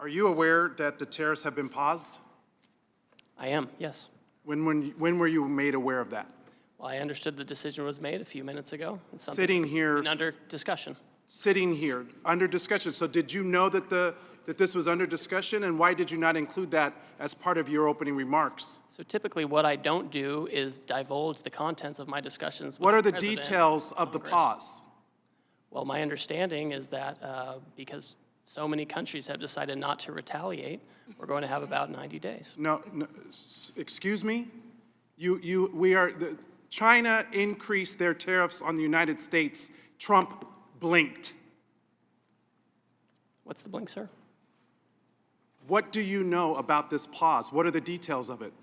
Are you aware that the tariffs have been paused? I am, yes. When were you made aware of that? Well, I understood the decision was made a few minutes ago. It's something Sitting that's here, been under discussion. Sitting here, under discussion. So did you know that that this was under discussion, and why did you not include that as part of your opening remarks? So typically what I don't do is divulge the contents of my discussions with What are the President details of the Congress. pause? Well, my understanding is that because so many countries have decided not to retaliate, we're going to have about 90 days. No, excuse me? China increased their tariffs on the United States. Trump blinked. What's the blink, sir? What do you know about this pause? What are the details of it?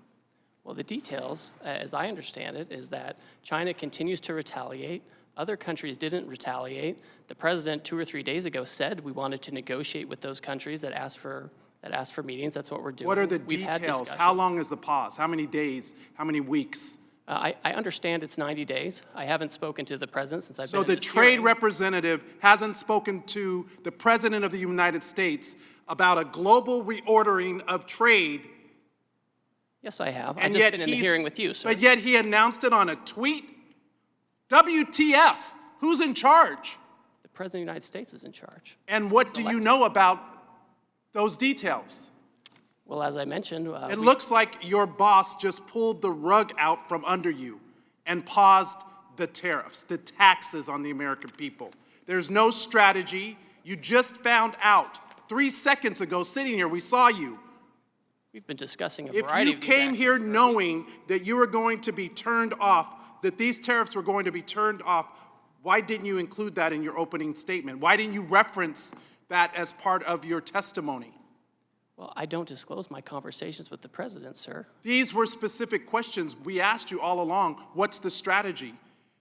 Well, the details, as I understand it, is that China continues to retaliate. Other countries didn't retaliate. The president 2 or 3 days ago said we wanted to negotiate with those countries that asked for meetings. That's what we're doing. What are the We've had details? discussion. How long is the pause? How many days? How many weeks? I understand it's 90 days. I haven't spoken to the president since I've been So the in this trade hearing. representative hasn't spoken to the president of the United States about a global reordering of trade. Yes, I have. And I've just yet been in the hearing with you, sir. But yet he announced it on a tweet? WTF? Who's in charge? The president of the United States is in charge. And what do you know about those details? Well, as I mentioned, It looks like your boss just pulled the rug out from under you and paused the tariffs, the taxes on the American people. There's no strategy. You just found out 3 seconds ago sitting here. We saw you. we've been discussing a If variety you of these came actions here for knowing that you were going to be turned off, that these tariffs were going to be turned off, why didn't you include that in your opening statement? Why didn't you reference that as part of your testimony? Well, I don't disclose my conversations with the president, sir. These were specific questions we asked you all along. What's the strategy?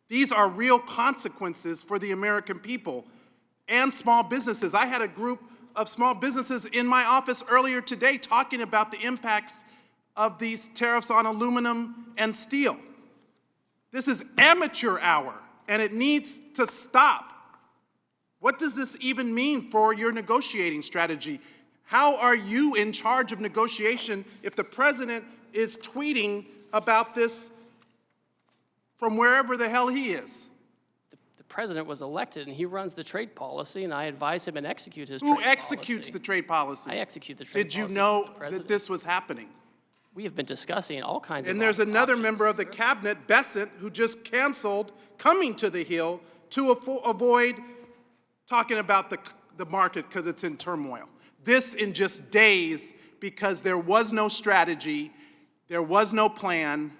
These are real consequences for the American people and small businesses. I had a group of small businesses in my office earlier today talking about the impacts of these tariffs on aluminum and steel. This is amateur hour, and it needs to stop. What does this even mean for your negotiating strategy? How are you in charge of negotiation if the president is tweeting about this from wherever the hell he is? The president was elected, and he runs the trade policy, and I advise him and execute his trade policy. Who executes the trade policy? I execute the trade Did you policy. know the president. that this was happening? We have been discussing all kinds of And there's another options. member of the cabinet, Bessent, who just canceled coming to the Hill to avoid talking about the market because it's in turmoil. This in just days because there was no strategy, there was no plan,